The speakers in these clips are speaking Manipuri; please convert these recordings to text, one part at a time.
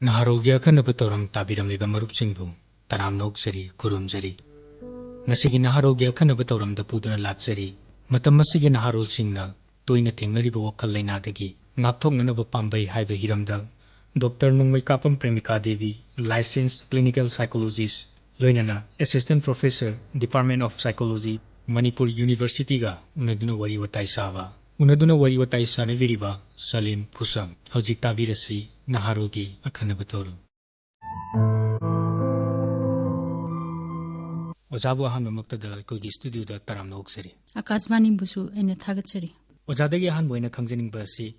Naharolgi Akhannaba thouram tabiramliba marupsingbu taram noksari kurumjari. Ngasigi Naharolgi Akhannaba thouramda puduna laksari. Matam asigi Naharolsingna toina thengnariba wakhal-lainadagi ngakthoknaba pambei haiba hiramda Dr. Nongmeikappam Premika Devi, licensed clinical psychologist, loinana assistant professor, Department of Psychology, Manipur University ga unaduna wari watai sava. Unaduna wari watai sanaviriba Salim, Phusam, hojik tabirasi Naharolgi Akhannaba thouram. Ojabu ahanba maktada koigi studio da taram noksari. Akasvani busu ene thagatsari. Ojadagi ahanba ina khangjaninba asi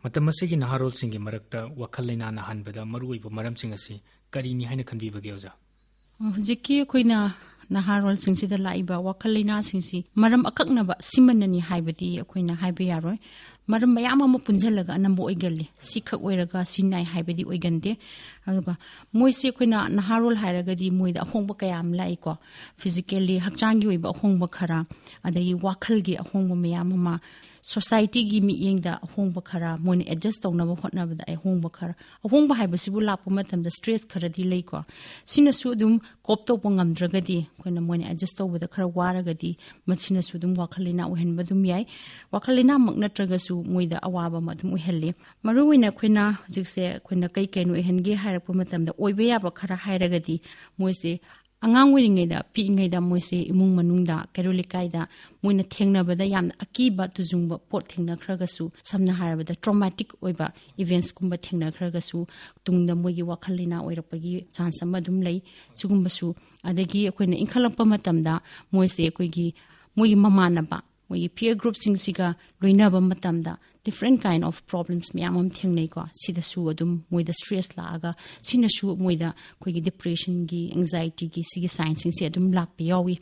Matam asigi Naharolsinggi marakta wakhal-laina nahanbada maruoiba maramsing asi karini haina khanbibage oja. Hujiki koina Naharolsingsida laiba wakhal-laina singsi maram akaknaba simanani haibadi koina haiba yaroi. Maram mayam ama punjalaga anamba oigalli sikhak oiraga sinai haibadi oigande aduga moise koina Naharol hairagadi moida ahongba kayam laiko physically hakchangi oiba ahongba khara adagi wakhalgi ahongba mayam ama society gi mi yengda ahongba khara moine adjust tawnaba hotnabada ahongba khara ahongba haibasibu lakpa matamda stress khara di leiko sinasu dum kopto pangamdragadi koina moine adjust tawbada khara waragadi machinasu dum wakhal-laina ohenba dum yai wakhal-laina maknatragasu moida awaba madum uhelle maruwina khoina jikse khoina kai kainu ehenge hairappa matamda oibe yaba khara hairagadi moise angang wiringeda piingeda moise imung manungda kerolikaida moina thengnabada yamna akiba tujungba pot thengna khragasu samna harabada traumatic oiba events kumba thengna khragasu tungda moigi wakhal-laina oirapagi chance amadum lei sugumbasu adagi khoina inkhalakpa matamda moise koigi moigi mamanaba moigi peer group singsiga loinaba matamda different kind of problems miyamam thengnei ko sidasu adum moida stress laaga sinasu moida koigi depression gi anxiety gi sigi signs sing adum lakpe yawi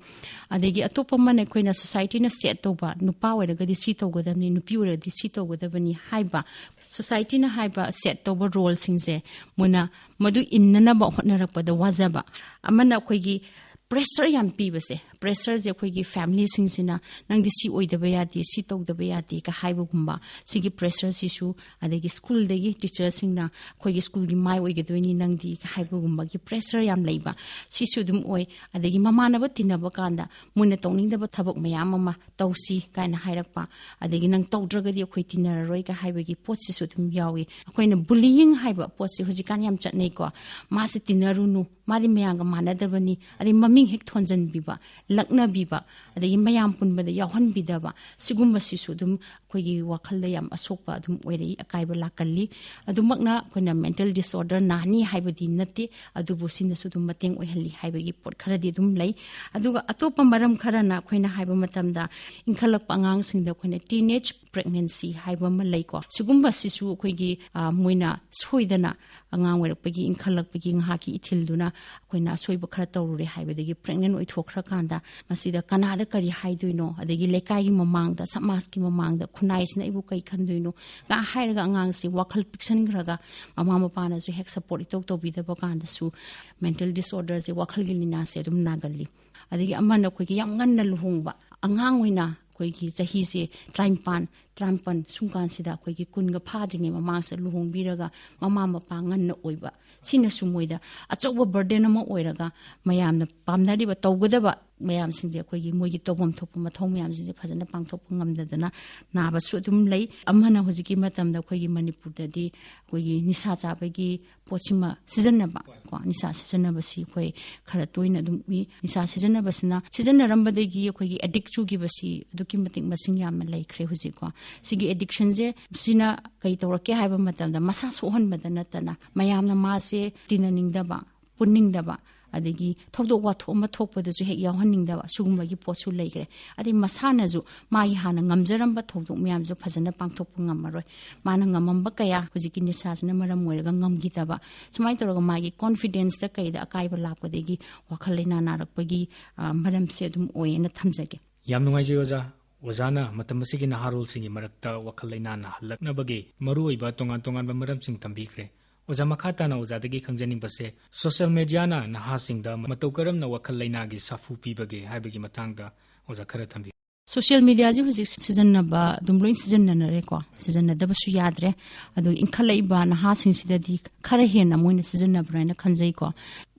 adegi atopa mane koina society na set toba nupa weraga di si togodamni nupi wera di si togodabani haiba society na haiba set toba role singse mona madu innana ba hotnarakpada wajaba amana koigi pressure yam pibase pressure je koigi family singsina nangdi si oidaba yadi si togdaba yadi ka haiba gumba sigi pressure sisu adegi school degi teacher singna koigi school gi mai oigedweni nangdi ka haiba gumba gi pressure yam leiba sisu dum oi adegi mamana ba tinaba kanda muna tongning da thabak mayam ama tausi kaina hairakpa adegi nang tawdragadi khoi tinara roi ka haiba gi pot sisu dum yawi koina bullying haiba pot si hojikan yam chatnei ko ma si tinarunu madi mayanga manadabani adi maming hek thonjan biba lakna biba adagi mayam punbada yawan bidaba sigumba sisu dum koigi wakhal yam asokpa dum oirei akaiba lakalli adumakna koina mental disorder nani haibadi natti adubu sinasu dum mateng oihalli haibagi pot kharadi dum lei aduga atopa maram kharana koina haiba matamda inkhalak pangang singda koina teenage pregnancy haiba ma leiko sigumba sisu koigi moina soidana angang werakpagi inkhalakpagi ngahaki ithilduna koina soiba khara tawrure haibadagi pregnant oithokra kanda masida kanada kari haiduino adagi lekai gi mamangda samas gi mamangda khunais na ibu kai khanduino ga hairaga angang si wakhal piksan graga mama mapana su hek support itok to bidaba kanda su mental disorders e wakhal gi lina se dum nagalli adagi amana khoi gi yam nganna luhungba angang oina koigi jahi se trampan sungkan sida koigi kunga phadringe mamangsa luhongbiraga mama mapa nganna oiba sina sumoida achoba burden ama oiraga mayamna pamnariba tawgadaba mayam singje koigi moigi tobom thoppa mathong mayam singje phajana pangthoppa ngamdadana naba su dum lei amana hojiki matamda koigi manipur dadi koigi nisa chabagi pochima seasonaba ko nisa seasonaba si koi khara toina dum wi nisa seasonaba sina seasonarambadagi koigi addict chugi basi duki mating masing yam laikhre hojiko sigi addiction je sina kai tawrake haiba matamda masa sohonbada natana mayamna mase tinaningdaba punningdaba adegi thokdo wa thoma thokpada ju hek yahaningdaba sugumagi posu leigre adi masana ju mai hana ngamjaramba thokdo myam ju phajana pangthokpa ngamaroi mana ngamamba kaya hujiki nisasna maram moiraga ngamgitaba sumai toraga magi confidence da kaida akaiba lapkodegi wakhal-laina narakpagi maram se dum oena thamjage Yam nungaijay Ozana matam asigi Naharolsinggi marakta wakhal-laina nahalaknabagi maruoiba tongan ba maramsing tambikre Oza makhatana ozadagi khangjaningbase social media na nahasingda matau karamna wakhal-laina gi safu pibage haibagi matangda oza khara thambi social media ji huzik season na ba dumloin season na re ko season na da ba su yadre adu inkhalai ba na ha sing sida di khara he na moina season na bra na khanjai ko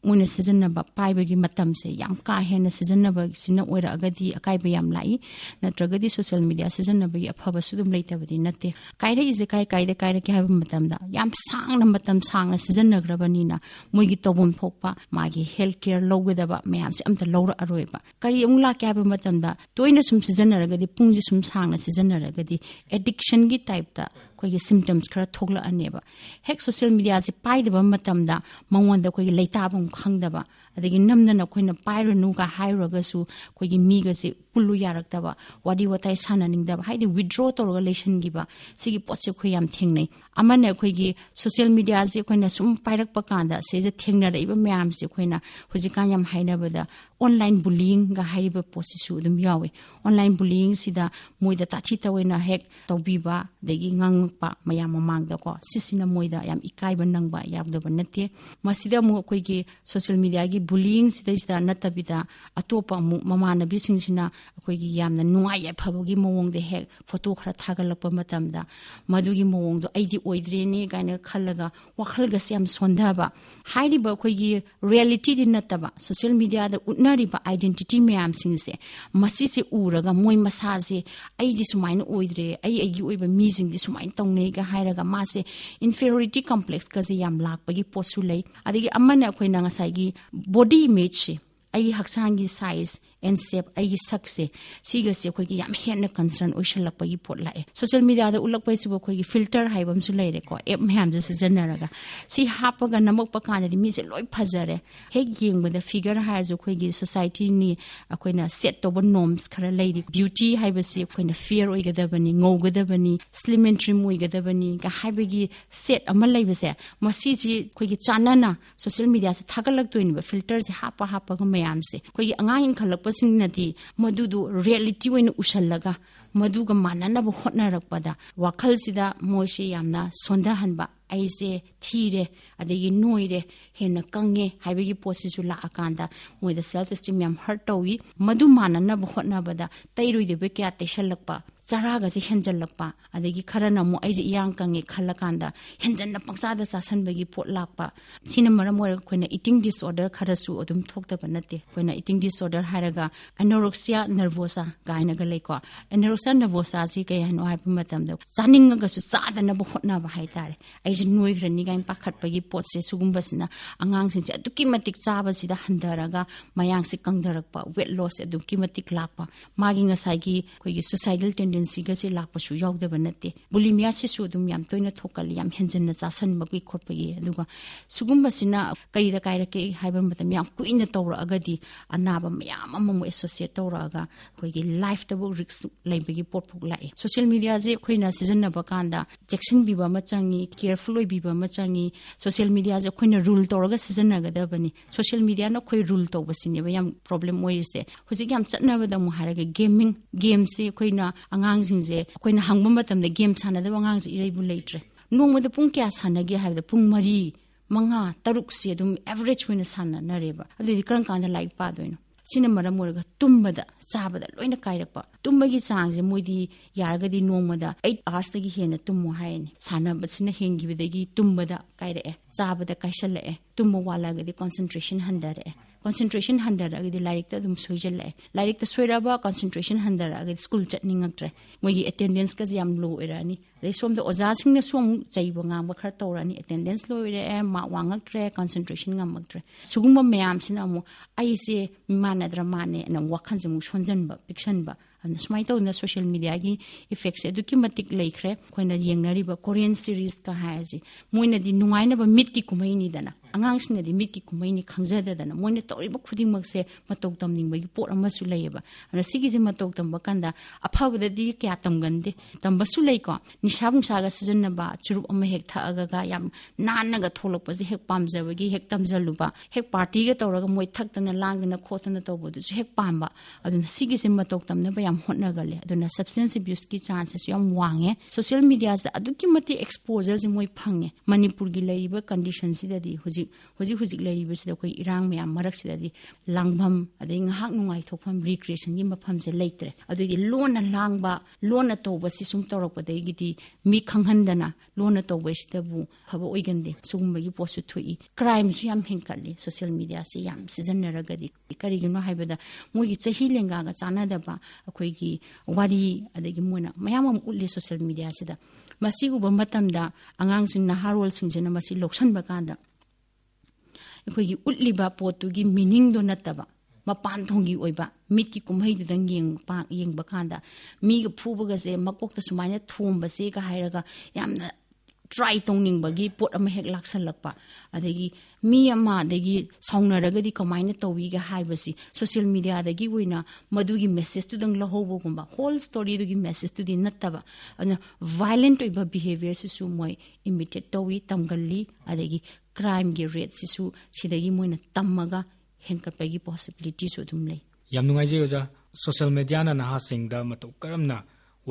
moina season na ba pai ba gi matam se yam ka he na season na ba sina oira agadi akai ba yam lai na tragadi social media season na ba gi apha ba su dum leita ba di natte kai re ise kai da ki ha matam da yam sang na matam sang na season na gra ba ni na moi gi tobum thokpa ma gi health care logeda ba mayam se amta lora aroi ba kari amula kya ba matam da toina sum season na ragadi pungji sum sang na season na ragadi addiction gi type da kogi symptoms khara thogla aneba hek social media se pai da ba matam da mangwan da kogi leita bam khang da ba adagi namna na koina pairanu ka hairaga su kogi mi ga se pullu yarak da ba wadi watai sananing da ba haidi withdraw to relation gi ba sigi potse khoi yam thingnai amana kogi social media se koina sum pairak pa kanda se je thengna rei ba myam se koina hujikan yam haina ba da online bullying ga haiba posisu dum yawe online bullying sida moida tathi tawena hek tobi ba degi ngang pa mayam mamang da ko sisina moida yam ikai ba nang ba yam da ba natte masida mo kogi social media gi bullying sida natabida atopa mu mamana bising sina kogi yamna nuai ya phabogi mowong de hek photo khara thagalakpa matam da madugi mowong do aidi oidre ni gaina khallaga wakhal ga siam sondha ba hairi ba kogi reality din nataba social media da utnari ba identity mayam sing se masi se uraga moi masa se aidi sumaina oidre ai oiba mi sing di sumain tongnei ga hairaga ma se inferiority complex ka se yam lakpa gi posu lei adigi amana koina ngasai gi body image se ai haksangi size and shape ai sakse siga se khoi gi yam hen concern oishal lakpa gi pot lae social media da ulak pai sibo khoi gi filter haibam su leire ko app mham je sejanaraga si hapa ga namak pa kan di mi se loi phajare he yeng ba da figure ha jo khoi gi society ni akoina set to norms khara leiri beauty haiba si akoina fear oi ga da bani ngau ga da bani slim and trim oi ga da bani ga haiba gi set amal leiba se masi ji khoi gi chanana social media se thagalak toin ba filter se hapa ga mayam se khoi gi angang in khalak singnati madudu reality wena ushallaga maduga manana ba hotna rakpada wakhal sida moise yamna sonda hanba aise thire adegi noire hena kange haibegi posisu la akanda moida self esteem yam hurt tawi madu manana ba hotna bada tairoi de be kya teshalakpa charaga ji henjallakpa adegi kharana mo aise yang kange khalakanda henjanna pangsa sasan bagi pot lakpa sina maram mo koina eating disorder kharasu odum thokta banate koina eating disorder haraga anorexia nervosa gaina ga leiko anorexia nervosa si kay hano hai pamatam da chaninga ga su chadana ba hotna ba haitare aise noigrani gain pakhat pagi pot se sugumbasina angang sin se aduki matik chaba sida handaraga mayang se kangdarakpa weight loss aduki matik lakpa magi ngasai gi koigi suicidal tendency ga se lakpa su yawda banate bulimia se su dum yam toina thokal yam henjen na chasan magi khotpagi aduga sugumbasina karida kairake haiba matam yam kuina tawra agadi anaba mayam amamo associate tawra aga koigi life tabu risk laibagi pot phuk lai social media je khoina season na bakanda jackson biba machangi careful oi biba machangi social media je khoina rule tawraga season na gada bani social media no khoi rule taw basini ba yam problem oise hoji yam chatna ba da mu haraga gaming game se khoina angang jing je khoina hangba matam da game sana da angang je irei bu leitre nongma da pung kya sana ge ha da pung mari manga taruk se dum average hoina sana na reba adi kran kan da like pa doino sina maram morga tumbada chabada loina kairakpa tumbagi sangje moidi yaragadi nongmada 8 hours tagi hena tummo haini sanabasina hengibidagi tumbada kairae chabada kaisalae tummo walagadi concentration handara agadi lairikta dum soijalae lairikta soiraba concentration handara agadi school chatningaktre moigi attendance ka jam low erani dei somda oja singna som chaiba ngamba khar tawrani attendance low ere ma wangaktre concentration ngamaktre sugumba mayam sina mo aise manadra mane na wakhanje mu sonjanba pictionba and smai to na social media gi effects eduki matik leikhre koina yengnariba Korean series ka haji moina di nungaina ba mit ki kumai ni dana angang sina di mit ki kumai ni khangjada dana moina toriba khuding makse matok tamning ba gi pot amasu leiba ana sigi je matok tamba kanda aphabada di kya tamgande tambasu lei ko nisabung saga season na ba churup ama hek tha aga ga yam nanna ga tholok pa je hek pamjaba gi hek tamjaluba hek party ga tawraga moi thaktana langdana khotana tawbodu hek pamba aduna sigi je matok tamna ba hotnagale aduna substance abuse ki chances yam wange social media da aduki mati exposure je moi phange manipur gi leiba condition si da di huji ꯍꯧꯖꯤꯛ ꯂꯩꯔꯤꯕꯁꯤꯗ ꯑꯩꯈꯣꯏ ꯏꯔꯥꯡ ꯃꯌꯥꯝ ꯃꯔꯛꯁꯤꯗꯗꯤ ꯂꯥꯡꯐꯝ ꯑꯗꯩ ꯉꯥꯏꯍꯥꯛ ꯅꯨꯡꯉꯥꯏꯊꯣꯛꯐꯝ ꯔꯤꯀ꯭ꯔꯤꯌꯦꯁꯟꯒꯤ ꯃꯐꯝꯁꯦ ꯂꯩꯇ꯭ꯔꯦ ꯑꯗꯨꯗꯤ ꯂꯣꯟꯅ ꯂꯥꯡꯕ ꯂꯣꯟꯅ ꯇꯧꯕꯁꯤ ꯁꯨꯝ ꯇꯧꯔꯛꯄꯗꯒꯤꯗꯤ ꯃꯤ ꯈꯪꯍꯟꯗꯅ ꯂꯣꯟꯅ ꯇꯧꯕꯁꯤꯗꯕꯨ ꯐꯕ ꯑꯣꯏꯒꯟꯗꯦ ꯁꯤꯒꯨꯝꯕꯒꯤ ꯄꯣꯠꯁꯨ ꯊꯣꯛꯏ ꯀ꯭ꯔꯥꯏꯝꯁꯨ ꯌꯥꯝ ꯍꯦꯟꯀꯠꯂꯤ ꯁꯣꯁꯤꯌꯦꯜ ꯃꯤꯗꯤꯌꯥꯁꯤ ꯌꯥꯝ ꯁꯤꯖꯤꯟꯅꯔꯒꯗꯤ ꯀꯔꯤꯒꯤꯅꯣ ꯍꯥꯏꯕꯗ ꯃꯣꯏꯒꯤ ꯆꯍꯤ ꯂꯦꯡꯒꯥꯒ ꯆꯥꯟꯅꯗꯕ ꯑꯩꯈꯣꯏꯒꯤ ꯋꯥꯔꯤ ꯑꯗꯒꯤ ꯃꯣꯏꯅ ꯃꯌꯥꯝ ꯑꯃ ꯎꯠꯂꯤ ꯁꯣꯁꯤꯌꯦꯜ ꯃꯤꯗꯤꯌꯥꯁꯤꯗ ꯃꯁꯤ ꯎꯕ ꯃꯇꯝꯗ ꯑꯉꯥꯡꯁꯤꯡ ꯅꯍꯥꯔꯣꯜꯁꯤꯡꯁꯤꯅ ꯃꯁꯤ ꯂꯧꯁꯤꯟꯕ ꯀꯥꯟꯗ ꯑꯩꯈꯣꯏꯒꯤ ꯎꯠꯂꯤꯕ ꯄꯣꯠꯇꯨꯒꯤ ꯃꯤꯅꯤꯡꯗꯣ ꯅꯠꯇꯕ ꯃꯄꯥꯟ ꯊꯣꯡꯒꯤ ꯑꯣꯏꯕ ꯃꯤꯠꯀꯤ ꯀꯨꯝꯍꯩꯗꯨꯗꯪ ꯌꯦꯡꯕ ꯀꯥꯟꯗ ꯃꯤꯒ ꯐꯨꯕꯒꯁꯦ ꯃꯀꯣꯛꯇ ꯁꯨꯃꯥꯏꯅ ꯊꯣꯝꯕꯁꯦꯒ ꯍꯥꯏꯔꯒ ꯌꯥꯝꯅ ꯇ꯭ꯔꯥꯏ ꯇꯧꯅꯤꯡꯕꯒꯤ ꯄꯣꯠ ꯑꯃ ꯍꯦꯛ ꯂꯥꯛꯁꯜꯂꯛꯄ ꯑꯗꯒꯤ ꯃꯤ ꯑꯃ ꯑꯗꯒꯤ ꯁꯥꯎꯅꯔꯒꯗꯤ ꯀꯃꯥꯏꯅ ꯇꯧꯋꯤꯒ ꯍꯥꯏꯕꯁꯤ ꯁꯣꯁꯤꯌꯦꯜ ꯃꯤꯗꯤꯌꯥꯗꯒꯤ ꯑꯣꯏꯅ ꯃꯗꯨꯒꯤ ꯃꯦꯁꯦꯖꯇꯨꯗꯪ ꯂꯧꯍꯧꯕꯒꯨꯝꯕ ꯍꯣꯜ ꯁ꯭ꯇꯣꯔꯤꯗꯨꯒꯤ ꯃꯦꯁꯦꯖꯇꯨꯗꯤ ꯅꯠꯇꯕ ꯑꯗꯨꯅ ꯚꯥꯏꯂꯦꯟꯠ ꯑꯣꯏꯕ ꯕꯤꯍꯦꯚꯤꯌꯔꯁꯤꯁꯨ ꯃꯣꯏ ꯏꯃꯤꯇꯦꯠ ꯇꯧꯋꯤ ꯇꯝꯒꯜꯂꯤ ꯑꯗꯒꯤ ꯀ꯭ꯔꯥꯏꯝꯒꯤ ꯔꯦꯠꯁꯤꯁꯨ ꯁꯤꯗꯒꯤ ꯃꯣꯏꯅ ꯇꯝꯃꯒ ꯍꯦꯟꯀꯠꯄꯒꯤ ꯄꯣꯁꯤꯕꯤꯂꯤꯇꯤꯁꯨ ꯑꯗꯨꯝ ꯂꯩ ꯌꯥꯝ ꯅꯨꯡꯉꯥꯏꯖꯩ ꯑꯣꯖꯥ ꯁꯣꯁꯤꯌꯦꯜ ꯃꯤꯗꯤꯌꯥꯅ ꯅꯍꯥꯁꯤꯡꯗ ꯃꯇꯧ ꯀꯔꯝꯅ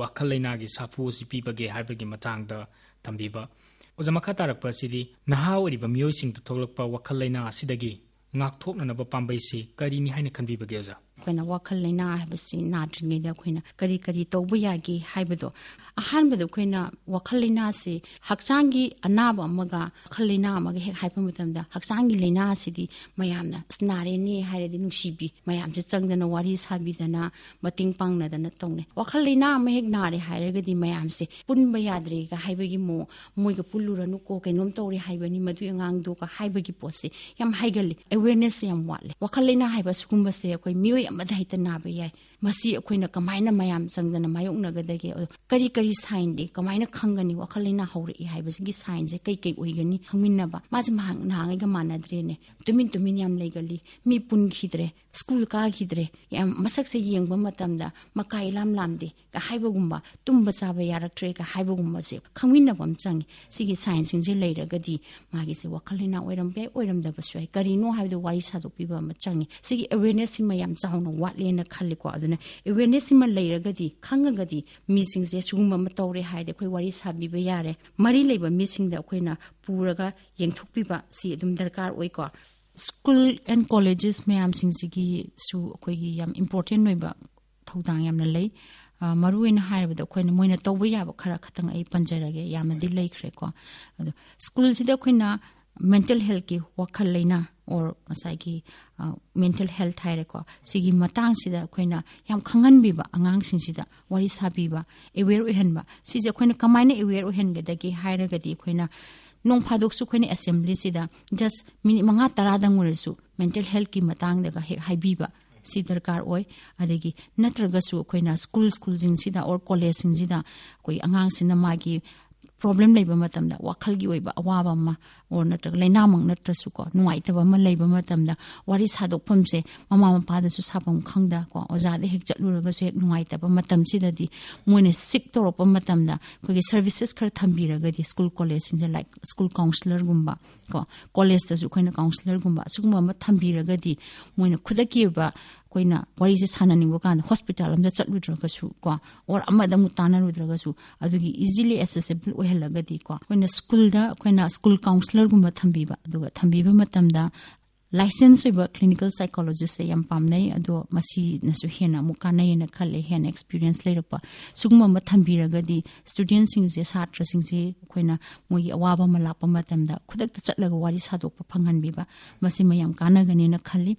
ꯋꯥꯈꯜ ꯂꯩꯅꯥꯒꯤ ꯁꯥꯐꯨ ꯑꯁꯤ ꯄꯤꯕꯒꯦ ꯍꯥꯏꯕꯒꯤ ꯃꯇꯥꯡꯗ ꯊꯝꯕꯤꯕ ꯑꯣꯖꯥ ꯃꯈꯥ ꯇꯥꯔꯛꯄ ꯑꯁꯤꯗꯤ ꯅꯍꯥ ꯑꯣꯏꯔꯤꯕ ꯃꯤꯑꯣꯏꯁꯤꯡꯗ ꯊꯣꯛꯂꯛꯄ ꯋꯥꯈꯜ ꯂꯩꯅꯥ ꯑꯁꯤꯗꯒꯤ ꯉꯥꯛꯊꯣꯛꯅꯅꯕ ꯄꯥꯝꯕꯩꯁꯤ ꯀꯔꯤꯅꯤ ꯍꯥꯏꯅ ꯈꯟꯕꯤꯕꯒꯦ ꯑꯣꯖꯥ ꯑꯩꯈꯣꯏꯅ ꯋꯥꯈꯜ ꯂꯩꯅꯥ ꯍꯥꯏꯕꯁꯤ ꯅꯥꯗ꯭ꯔꯤꯉꯩꯗ ꯑꯩꯈꯣꯏꯅ ꯀꯔꯤ ꯇꯧꯕ ꯌꯥꯒꯦ ꯍꯥꯏꯕꯗꯣ ꯑꯍꯥꯟꯕꯗ ꯑꯩꯈꯣꯏꯅ ꯋꯥꯈꯜ ꯂꯩꯅꯥꯁꯤ ꯍꯛꯆꯥꯡꯒꯤ ꯑꯅꯥꯕ ꯑꯃꯒ ꯋꯥꯈꯜ ꯂꯩꯅꯥ ꯑꯃꯒ ꯍꯦꯛ ꯍꯥꯏꯕ ꯃꯇꯝꯗ ꯍꯛꯆꯥꯡꯒꯤ ꯂꯩꯅꯥ ꯑꯁꯤꯗꯤ ꯃꯌꯥꯝꯅ ꯅꯥꯔꯦꯅꯦ ꯍꯥꯏꯔꯗꯤ ꯅꯨꯡꯁꯤꯕꯤ ꯃꯌꯥꯝꯁꯦ ꯆꯪꯗꯅ ꯋꯥꯔꯤ ꯁꯥꯕꯤꯗꯅ ꯃꯇꯦꯡ ꯄꯥꯡꯅꯗꯅ ꯇꯧꯅꯩ ꯋꯥꯈꯜ ꯂꯩꯅꯥ ꯑꯃ ꯍꯦꯛ ꯅꯥꯔꯦ ꯍꯥꯏꯔꯒꯗꯤ ꯃꯌꯥꯝꯁꯦ ꯄꯨꯟꯕ ꯌꯥꯗ꯭ꯔꯦꯒ ꯍꯥꯏꯕꯒꯤ ꯃꯣꯏꯒ ꯄꯨꯜꯂꯨꯔꯅꯨꯀꯣ ꯀꯩꯅꯣꯝ ꯇꯧꯔꯦ ꯍꯥꯏꯕꯅꯤ ꯃꯗꯨꯒꯤ ꯑꯉꯥꯡꯗꯨꯒ ꯍꯥꯏꯕꯒꯤ ꯄꯣꯠꯁꯦ ꯌꯥꯝ ꯍꯩꯒꯜꯂꯤ ꯑꯦꯋꯦꯔꯅꯦꯁꯁꯦ ꯌꯥꯝ ꯋꯥꯠꯂꯦ ꯋꯥꯈꯜ ꯂꯩꯅꯥ ꯍꯥꯏꯕ ꯁꯤꯒꯨꯝꯕꯁꯦ ꯑꯩꯈꯣꯏ ꯃꯤꯑꯣꯏ ꯑꯃꯗ ꯍꯦꯛꯇ ꯅꯥꯕ ꯌꯥꯏ ꯃꯁꯤ ꯑꯩꯈꯣꯏꯅ ꯀꯃꯥꯏꯅ ꯃꯌꯥꯝ ꯆꯪꯗꯅ ꯃꯥꯌꯣꯛꯅꯒꯗꯒꯦ ꯀꯔꯤ ꯁꯥꯏꯟꯗꯤ ꯀꯃꯥꯏꯅ ꯈꯪꯒꯅꯤ ꯋꯥꯈꯜ ꯂꯩꯅꯥ ꯍꯧꯔꯛꯏ ꯍꯥꯏꯕꯁꯤꯒꯤ ꯁꯥꯏꯟꯁꯦ ꯀꯩ ꯑꯣꯏꯒꯅꯤ ꯈꯪꯃꯤꯟꯅꯕ ꯃꯥꯁꯦ ꯅꯍꯥꯟꯉꯩꯒ ꯃꯥꯟꯅꯗ꯭ꯔꯦꯅꯦ ꯇꯨꯃꯤꯟ ꯌꯥꯝ ꯂꯩꯒꯜꯂꯤ ꯃꯤ ꯄꯨꯟꯈꯤꯗ꯭ꯔꯦ ꯁ꯭ꯀꯨꯜ ꯀꯥꯈꯤꯗ꯭ꯔꯦ ꯌꯥꯝ ꯃꯁꯛꯁꯦ ꯌꯦꯡꯕ ꯃꯇꯝꯗ ꯃꯀꯥ ꯏꯂꯥꯝ ꯂꯥꯝꯗꯦ ꯀ ꯍꯥꯏꯕꯒꯨꯝꯕ ꯇꯨꯝꯕ ꯆꯥꯕ ꯌꯥꯔꯛꯇ꯭ꯔꯦ ꯀ ꯍꯥꯏꯕꯒꯨꯝꯕꯁꯦ ꯈꯪꯃꯤꯟꯅꯕ ꯑꯃ ꯆꯪꯉꯤ ꯁꯤꯒꯤ ꯁꯥꯏꯟꯁꯤꯡꯁꯦ ꯂꯩꯔꯒꯗꯤ ꯃꯥꯒꯤꯁꯦ ꯋꯥꯈꯜ ꯂꯩꯅꯥ ꯑꯣꯏꯔꯝꯕ ꯌꯥꯏ ꯑꯣꯏꯔꯝꯗꯕꯁꯨ ꯌꯥꯏ ꯀꯔꯤꯅꯣ ꯍꯥꯏꯕꯗꯣ ꯋꯥꯔꯤ ꯁꯥꯗꯣꯛꯄꯤꯕ ꯑꯃ ꯆꯪꯉꯤ ꯁꯤꯒꯤ ꯑꯦꯋꯦꯔꯅꯦꯁꯁꯤꯃ ꯌꯥꯝ ꯆꯥꯎꯅ ꯋꯥꯠꯂꯦꯅ ꯈꯜꯂꯤꯀꯣ ꯑꯗꯨꯅ ꯑꯦꯋꯦꯔꯅꯦꯁꯁꯤꯃ ꯂꯩꯔꯒꯗꯤ ꯈꯪꯉꯒꯗꯤ ꯃꯤꯁꯤꯡꯁꯦ ꯁꯤꯒꯨꯝꯕ ꯑꯃ ꯇꯧꯔꯦ ꯍꯥꯏꯔꯗꯤ ꯑꯩꯈꯣই ꯋꯥꯔꯤ ꯁꯥꯕꯤꯕ ꯌꯥꯔꯦ ꯃꯔꯤ ꯂꯩꯕ ꯃꯤꯁꯤꯡꯗ ꯑꯩꯈꯣꯏꯅ ꯄꯨꯔꯒ ꯌꯦꯡꯊꯣꯛꯄꯤꯕ ꯁꯤ ꯑꯗꯨꯝ ꯗꯔꯀꯥꯔ ꯑꯣꯏꯀꯣ ꯁ꯭ꯀꯨꯜ ꯑꯦꯟ ꯀꯣꯂꯦꯖꯦꯁ ꯃꯌꯥꯝꯁꯤꯡꯁꯤꯒꯤꯁꯨ ꯑꯩꯈꯣꯏꯒꯤ ꯌꯥꯝ ꯏꯝꯄꯣꯔꯇꯦꯟ ꯑꯣꯏꯕ ꯊꯧꯗꯥꯡ ꯌꯥꯝꯅ ꯂꯩ ꯃꯔꯨꯑꯣꯏꯅ ꯍꯥꯏꯔꯕꯗ ꯑꯩꯈꯣꯏꯅ ꯃꯣꯏꯅ ꯇꯧꯕ ꯌꯥꯕ ꯈꯇꯪ ꯑꯩ ꯄꯟꯖꯔꯒꯦ ꯌꯥꯝꯅꯗꯤ ꯂꯩꯈ꯭ꯔꯦꯀꯣ ꯑꯗꯣ ꯁ꯭ꯀꯨꯜꯁꯤꯗ ꯑꯩꯈꯣꯏꯅ ꯃꯦꯟꯇꯦꯜ ꯍꯦꯜꯊꯀꯤ ꯋꯥꯈꯜ ꯂꯩꯅꯥ ꯑꯣꯔ ꯉꯁꯥꯏꯒꯤ ꯃꯦꯟꯇꯦꯜ ꯍꯦꯜꯊ ꯍꯥꯏꯔꯦꯀꯣ ꯁꯤꯒꯤ ꯃꯇꯥꯡꯁꯤꯗ ꯑꯩꯈꯣꯏꯅ ꯌꯥꯝ ꯈꯪꯍꯟꯕꯤꯕ ꯑꯉꯥꯡꯁꯤꯡꯁꯤꯗ ꯋꯥꯔꯤ ꯁꯥꯕꯤꯕ ꯑꯦꯋꯦꯌꯔ ꯑꯣꯏꯍꯟꯕ ꯁꯤꯁꯦ ꯑꯩꯈꯣꯏꯅ ꯀꯃꯥꯏꯅ ꯑꯦꯋꯦꯌꯔ ꯑꯣꯏꯍꯟꯒꯗꯒꯦ ꯍꯥꯏꯔꯒꯗꯤ ꯑꯩꯈꯣꯏꯅ ꯅꯣꯡ ꯐꯥꯗꯣꯛꯁꯨ ꯑꯩꯈꯣꯏꯅ ꯑꯦꯁꯦꯝꯕ꯭ꯂꯤꯁꯤꯗ ꯖꯁ ꯃꯤꯅꯤꯠ 5-10ꯗꯪ ꯑꯣꯏꯔꯁꯨ ꯃꯦꯟꯇꯦꯜ ꯍꯦꯜꯊꯀꯤ ꯃꯇꯥꯡꯗꯒ ꯍꯦꯛ ꯍꯥꯏꯕꯤꯕ ꯁꯤ ꯗꯔꯀꯥꯔ ꯑꯣꯏ ꯑꯗꯒꯤ ꯅꯠꯇ꯭ꯔꯒꯁꯨ ꯑꯩꯈꯣꯏꯅ ꯁ꯭ꯀꯨꯜꯁꯤꯡꯁꯤꯗ ꯑꯣꯔ ꯀꯣꯂꯦꯖꯁꯤꯡꯁꯤꯗ ꯑꯩꯈꯣꯏ ꯑꯉꯥꯡꯁꯤꯅ ꯃꯥꯒꯤ ꯄ꯭ꯔꯣꯕ꯭ꯂꯦꯝ ꯂꯩꯕ ꯃꯇꯝꯗ ꯋꯥꯈꯜꯒꯤ ꯑꯣꯏꯕ ꯑꯋꯥꯕ ꯑꯃ ꯑꯣꯔ ꯅꯠꯇ꯭ꯔꯒ ꯂꯩꯅꯥꯃꯛ ꯅꯠꯇ꯭ꯔꯁꯨꯀꯣ ꯅꯨꯡꯉꯥꯏꯇꯕ ꯑꯃ ꯂꯩꯕ ꯃꯇꯝꯗ ꯋꯥꯔꯤ ꯁꯥꯗꯣꯛꯐꯝꯁꯦ ꯃꯃꯥ ꯃꯄꯥꯗꯁꯨ ꯁꯥꯐꯝ ꯈꯪꯗꯀꯣ ꯑꯣꯖꯥꯗ ꯍꯦꯛ ꯆꯠꯂꯨꯔꯒꯁꯨ ꯍꯦꯛ ꯅꯨꯡꯉꯥꯏꯇꯕ ꯃꯇꯝꯁꯤꯗꯗꯤ ꯃꯣꯏꯅ ꯁꯤꯛ ꯇꯧꯔꯛꯄ ꯃꯇꯝꯗ ꯑꯩꯈꯣꯏꯒꯤ ꯁꯔꯚꯤꯁꯦꯁ ꯈꯔ ꯊꯝꯕꯤꯔꯒꯗꯤ ꯁ꯭ꯀꯨꯜ ꯀꯣꯂꯦꯖꯁꯤꯡꯁꯦ ꯂꯥꯏꯛ ꯁ꯭ꯀꯨꯜ ꯀꯥꯎꯟꯁꯤꯂꯔꯒꯨꯝꯕ ꯀꯣ ꯀꯣꯂꯦꯖꯇꯁꯨ ꯑꯩꯈꯣꯏꯅ ꯀꯥꯎꯟꯁꯤꯂꯔꯒꯨꯝꯕ ꯑꯁꯤꯒꯨꯝꯕ ꯑꯃ ꯊꯝꯕꯤꯔꯒꯗꯤ ꯃꯣꯏꯅ ꯈꯨꯗꯛꯀꯤ ꯑꯣꯏꯕ ꯑꯩꯈꯣꯏꯅ ꯋꯥꯔꯤꯁꯦ ꯁꯥꯟꯅꯅꯤꯡꯕ ꯀꯥꯟꯗ ꯍꯣꯁꯄꯤꯇꯥꯜ ꯑꯃꯗ ꯆꯠꯂꯨꯗ꯭ꯔꯒꯁꯨ ꯀꯣ ꯑꯣꯔ ꯑꯃꯗ ꯑꯃꯨꯛ ꯇꯥꯟꯅꯔꯨꯗ꯭ꯔꯒꯁꯨ ꯑꯗꯨꯒꯤ ꯏꯖꯤꯂꯤ ꯑꯦꯁꯦꯁꯤꯕꯜ ꯑꯣꯏꯍꯜꯂꯒꯗꯤꯀꯣ ꯑꯩꯈꯣꯏꯅ ꯁ꯭ꯀꯨꯜꯗ ꯑꯩꯈꯣꯏꯅ ꯁ꯭ꯀꯨꯜ ꯀꯥꯎꯟꯁꯤꯂꯔꯒꯨꯝꯕ ꯊꯝꯕꯤꯕ ꯑꯗꯨꯒ ꯊꯝꯕꯤꯕ ꯃꯇꯝꯗ ꯂꯥꯏꯁꯦꯟꯁ ꯑꯣꯏꯕ ꯀ꯭ꯂꯤꯅꯤꯀꯦꯜ ꯁꯥꯏꯀꯣꯂꯣꯖꯤꯁꯁꯦ ꯌꯥꯝ ꯄꯥꯝꯅꯩ ꯑꯗꯣ ꯃꯁꯤꯅꯁꯨ ꯍꯦꯟꯅ ꯑꯃꯨꯛ ꯀꯥꯟꯅꯩꯅ ꯈꯜꯂꯦ ꯍꯦꯟꯅ ꯑꯦꯛꯁꯄꯤꯔꯤꯌꯦꯟꯁ ꯂꯩꯔꯛꯄ ꯁꯤꯒꯨꯝꯕ ꯑꯃ ꯊꯝꯕꯤꯔꯒꯗꯤ ꯁ꯭ꯇꯨꯗꯦꯟꯁꯤꯡꯁꯦ ꯁꯥꯇ꯭ꯔꯁꯤꯡꯁꯦ ꯑꯩꯈꯣꯏꯅ ꯃꯣꯏꯒꯤ ꯑꯋꯥꯕ ꯑꯃ ꯂꯥꯛꯄ ꯃꯇꯝꯗ ꯈꯨꯗꯛꯇ ꯆꯠꯂꯒ ꯋꯥꯔꯤ ꯁꯥꯗꯣꯛꯄ ꯐꯪꯍꯟꯕꯤꯕ ꯃꯁꯤ ꯃꯌꯥꯝ ꯀꯥꯟꯅꯒꯅꯤꯅ ꯈꯜꯂꯤ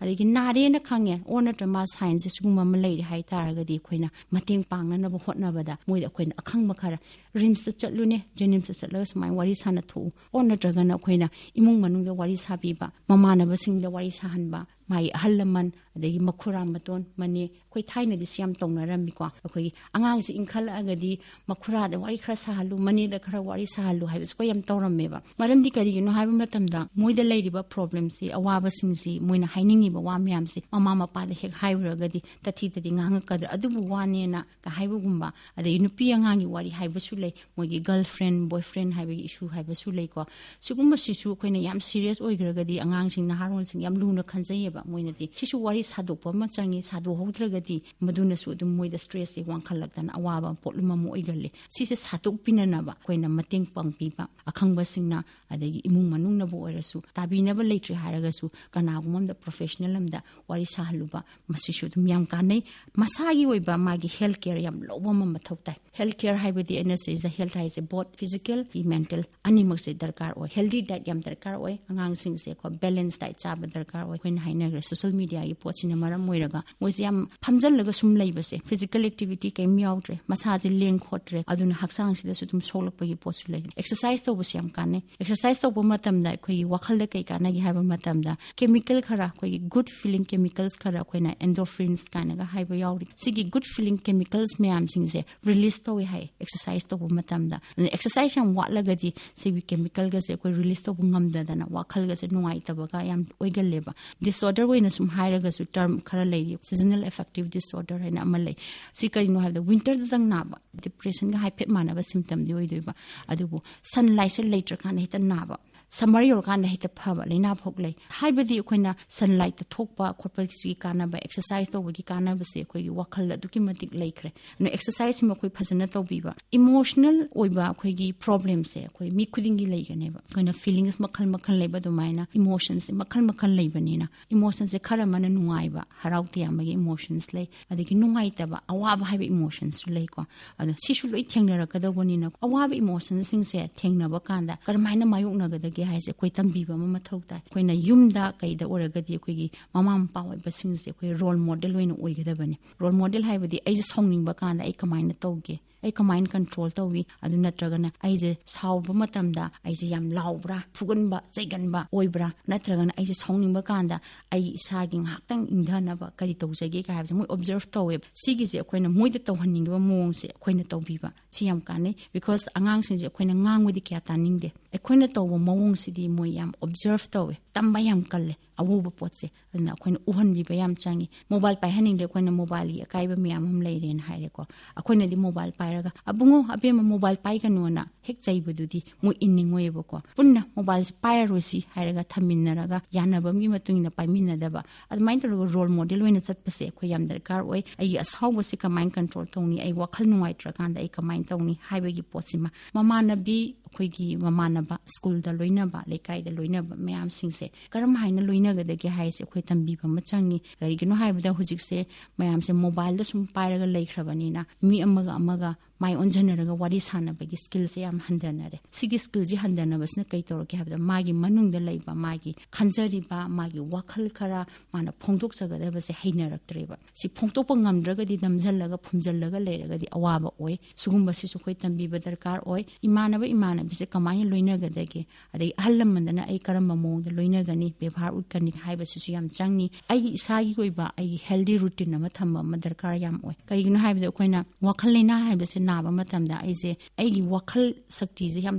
ꯑꯗꯒꯤ ꯅꯥꯔꯦꯅ ꯈꯪꯉꯦ ꯑꯣꯔ ꯅꯠꯇ꯭ꯔꯒ ꯃꯥ ꯁꯥꯏꯟꯁꯁꯦ ꯁꯤꯒꯨꯝꯕ ꯑꯃ ꯂꯩꯔꯦ ꯍꯥꯏꯇꯥꯔꯒꯗꯤ ꯑꯩꯈꯣꯏꯅ ꯃꯇꯦꯡ ꯄꯥꯡꯅꯅꯕ ꯍꯣꯠꯅꯕꯗ ꯃꯣꯏꯗ ꯑꯩꯈꯣꯏꯅ ꯑꯈꯪꯕ ꯈꯔ ꯔꯤꯝꯁꯇ ꯆꯠꯂꯨꯅꯦ ꯖꯦꯅꯤꯝꯁꯇ ꯆꯠꯂꯒ ꯁꯨꯃꯥꯏꯅ ꯋꯥꯔꯤ ꯁꯥꯟꯅꯊꯣꯛꯎ ꯑꯣꯔ ꯅꯠꯇ꯭ꯔꯒꯅ ꯑꯩꯈꯣꯏꯅ ꯏꯃꯨꯡ ꯃꯅꯨꯡꯗ ꯋꯥꯔꯤ ꯁꯥꯕꯤꯕ ꯃꯃꯥꯟꯅꯕꯁꯤꯡꯗ ꯋꯥꯔꯤ ꯁꯥꯍꯟꯕ ꯃꯥꯒꯤ ꯑꯍꯜ ꯂꯃꯟ ꯑꯗꯒꯤ ꯃꯈꯨꯔꯥ ꯃꯇꯣꯟ ꯃꯅꯦ ꯑꯩꯈꯣꯏ ꯊꯥꯏꯅꯗꯤ ꯁꯤ ꯌꯥꯝ ꯇꯧꯅꯔꯝꯃꯤꯀꯣ ꯑꯩꯈꯣꯏꯒꯤ ꯑꯉꯥꯡꯁꯤ ꯏꯟꯈꯠꯂꯛꯑꯒꯗꯤ ꯃꯈꯨꯔꯥꯗ ꯋꯥꯔꯤ ꯈꯔ ꯁꯥꯍꯜꯂꯨ ꯃꯅꯦꯗꯈꯔ ꯋꯥꯔꯤ ꯁꯥꯍꯜꯂꯨ ꯍꯥꯏꯕꯁꯤ ꯑꯩꯈꯣꯏ ꯌꯥꯝ ꯇꯧꯔꯝꯃꯦꯕ ꯃꯔꯝꯗꯤ ꯀꯔꯤꯒꯤꯅꯣ ꯍꯥꯏꯕ ꯃꯇꯝꯗ ꯃꯣꯏꯗ ꯂꯩꯔꯤꯕ ꯄ꯭ꯔꯣꯕ꯭ꯂꯦꯝꯁꯤ ꯑꯋꯥꯕꯁꯤꯡꯁꯤ ꯃꯣꯏꯅ ꯍꯥꯏꯅꯤꯡꯉꯤꯕ ꯋꯥ ꯃꯌꯥꯝꯁꯤ ꯃꯃꯥ ꯃꯄꯥꯗ ꯍꯦꯛ ꯍꯥꯏꯔꯨꯔꯒꯗꯤ ꯇꯊꯤ ꯉꯥꯡꯉꯛꯀꯗ꯭ꯔꯥ ꯑꯗꯨꯕꯨ ꯋꯥꯅꯦꯅ ꯍꯥꯏꯕꯒꯨꯝꯕ ꯑꯗꯒꯤ ꯅꯨꯄꯤ ꯑꯉꯥꯡꯒꯤ ꯋꯥꯔꯤ ꯍꯥꯏꯕꯁꯨ ꯂꯩ ꯃꯣꯏꯒꯤ ꯒꯔꯜ ꯐ꯭ꯔꯦꯟ ꯕꯣꯏ ꯐ꯭ꯔꯦꯟ ꯍꯥꯏꯕꯒꯤ ꯏꯁꯨ ꯍꯥꯏꯕꯁꯨ ꯂꯩꯀꯣ ꯁꯤꯒꯨꯝꯕꯁꯤꯁꯨ ꯑꯩꯈꯣꯏꯅ ꯌꯥꯝ ꯁꯤꯔꯤꯌꯁ ꯑꯣꯏꯈ꯭ꯔꯒꯗꯤ ꯑꯉꯥꯡꯁꯤꯡ ꯅꯍꯥꯔꯣꯟꯁꯤꯡ ꯌꯥꯝ ꯂꯨꯅ ꯈꯟꯖꯩꯌꯦꯕ ba moinati sisu wari sadokpa ma changi sadu hodragadi maduna su dum moida stress e wangkhalaktan awaba potluma mo oigalle sise sadok pinana ba koina mateng pangpi ba akhangba singna adagi imung manung na bo orasu tabina ba leitre haraga su kanagumam da professional amda wari sahaluba masisu dum yam kanai masagi oiba magi health care yam lowa ma mathautai health care haibadi ns is the health is both physical and mental animak se darkar oi healthy diet yam darkar oi angang sing se ko balance diet chaba darkar oi koin hainagra social media gi pochina maram moiraga moisi yam phamjal laga sum leibase physical activity kai miautre masaji leng khotre aduna haksang sida su dum solakpa gi pochu lei exercise to bus yam kanai exercise to bo matam da koi wakhal da kai kana gi haba matam da chemical khara koi good feeling chemicals khara koina endorphins kana ga haiba yauri sigi good feeling chemicals myam sing se release to hai exercise to bo matam da exercise yam watlaga di sigi chemical ga se koi release to ngam da na wakhal ga se nuai ta ba ga yam oigal leba disorder weina sum hairaga su term khara lei seasonal affective disorder haina amalai si kari no have the winter da dang na ba depression ga hai phet mana ba symptom di oi ba adubu sunlight se later kan hita na ba summer yor kan hita phaba leina phok lei haibadi koina sunlight ta thokpa khotpa si kana ba exercise to gi kana ba se koi wakhal adu ki matik leikhre no exercise ma koi phajana to bi ba emotional oiba koi gi problem se koi mi khuding gi leigane ba koina feelings makhal leiba do maina emotions makhal leibani na emotions se khara mana nungai ba haraute amagi emotions lei adigi nungai ta ba awaba haiba emotions lei ko ado sisu loi thengnara kadoboni na awaba emotions sing se thengnaba kanda karmaina mayuk na ga haise koi tambi ba ma thauta koina yumda kaida oragadi koi gi mama mpa oi basing se koi role model oina oigadabani role model haibadi ai songning ba kanda ai kamaina tawge ai kamain control tawi adu natragana ai je sauba matamda ai je yam laubra fuganba chaiganba oibra natragana ai je songning kanda ai saging haktang indhana ba kari tawjage ka habje moi observe tawe sigi je koina moida tawhanning ba mong se koina tawbiba si yam kanai because angang sin je koina ngangwidi kya taningde koina tawba mong sidi moi yam observe tawe tamba yam kalle awoba potse na koina uhan bi ba yam changi mobile pai haning de koina mobile ya kaiba miyam hum leiren haire ko akoina di mobile pairaga abungo abema mobile pai kanu na hek chaibududi mo inningoyebo ko punna mobile se pairosi hairaga thaminaraga yanabam gi matungina paimina daba admain to role model wena chatpase ko yam darkar oi ai asawba se kamain control tawni ai wakhal nuai trakanda ai kamain tawni haibagi potsima mamana bi koigi mamana ba school da loina ba lekai da loina ba mayam singse karam haina loina ga dagi haise khoi tambi ba machangi gari gino haibada hujik se mayam se mobile da sum pairaga leikhrabani na mi amaga mai onjanaraga wari sana bagi skills yam handanare sigi skill ji handana basna kai toro ke habda magi manung da leiba magi khanjari ba magi wakhal khara mana phongdok chaga da base hainarak ba si phongtok pa ngamdraga di damjallaga phumjallaga leiraga di awaba oi sugumba si su khoi tambi ba darkar oi imana bise kamai loina ga dage adai hallam mandana ai karamba mong da loina gani bebhar utkani haiba su yam changni ai isagi goiba ai healthy routine ma thamba ma darkar yam oi kai gino haibda koina wakhal leina haibase naba matamda aise aigi wakhal sakti je yam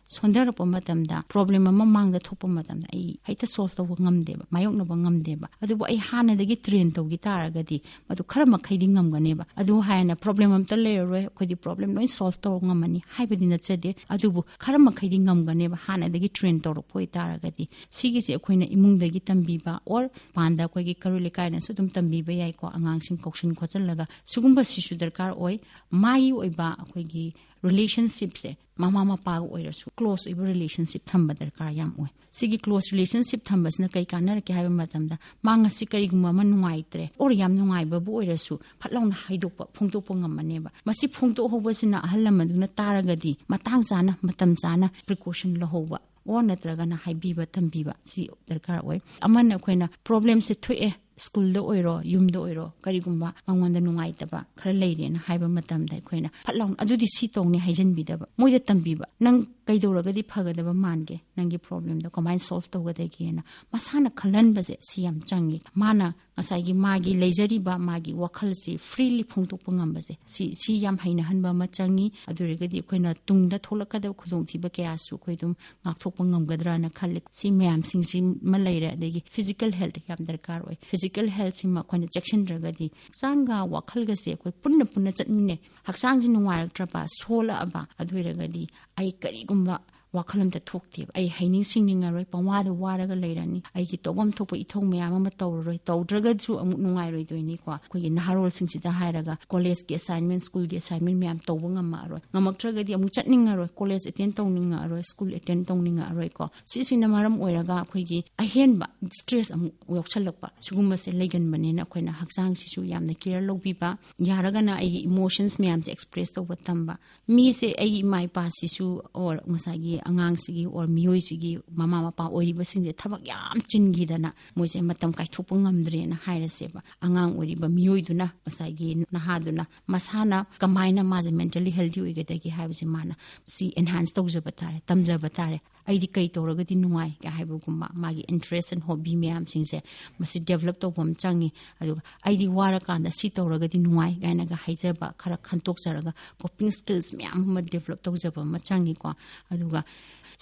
sondar pa matamda problem ma mangda thopa matamda ai haita solve to ngamde ba mayok no ba ngamde ba adu ai hana dagi train to gi taragadi madu khara makhai ngamgane ba adu haina problem am ta leroi khodi problem noi solve to ngamani haibadi na chade adu bu khara makhai ngamgane ba hana dagi train to poi taragadi sigi se khoina imung dagi tambi ba or panda koi gi karule kaina su dum tambi ba yai ko angang sing kokshin khochal laga sugumba sisu darkar oi mai oiba akoigi relationship se mama mapa oirasu close oiba relationship thamba darkar yam oi sigi close relationship thambas na kai kanar ke haiba matamda manga si kari guma man nuaitre or yam nuai ba bu oirasu phatlauna haidokpa phongtokpa ngamane ba masi phongtok hobasina ahallamaduna taragadi matang chana matam chana precaution lahoba or natragana haibiba tambiba si darkar oi amana khoina problem se thoe school da oiro yum da oiro karigumba mangwanda nungai taba khara leirena haiba matam da khoina phatlaun adudi si tongni haijan bidaba moida tambiba nang kaidoragadi phagadaba mange nangi problem da combine solve to gada gena masana khalan baje siam changi mana asai magi leijari ba magi wakhal si freely phongtok pangam baje si yam haina hanba ma changi adurigadi khoina tungda tholakada khudong thiba kya su khoidum ngakthok pangam gadra na khalik si mayam sing si malaira degi physical health yam darkar oi physical health sima khoina section dragadi changa wakhal ga se khoi punna chatmine haksang ji nuwar traba sola aba adurigadi ai kari gumba wakhalamta thokti ai haining singninga roi pawada waraga leirani ai ki tobam thopa ithong mayam ama tawroi tawdraga ju amuk nungai roi doini ko khoi naharol singsida hairaga college ki assignment school ki assignment mayam tawba ngama roi ngamaktraga di amuk chatninga roi college attend tawninga roi school attend tawninga roi ko sisina maram oiraga khoi gi ahenba stress amuk yokchalakpa sugumba se legan banena khoina haksang sisu yamna care lobiba yaraga na ai emotions mayam se express tawba tamba mi se ai mai pa sisu or ngasagi angang sigi or miyoi sigi mama mapa oiriba singje thabak yam chingidana moise matam kai thupa ngamdre na hairaseba angang oriba miyoi duna ngasagi nahaduna masana kamaina maje mentally healthy oigadagi haibse mana si enhance tawjaba tare tamjaba tare aidi kai tawragadi nuai ka haibugumba magi interest and hobby mayam singse masi develop tawbam changi aduga aidi wara kanda si tawragadi nuai gaina ga haijaba khara khantok charaga coping skills mayam ma develop tawjaba ma changi ko aduga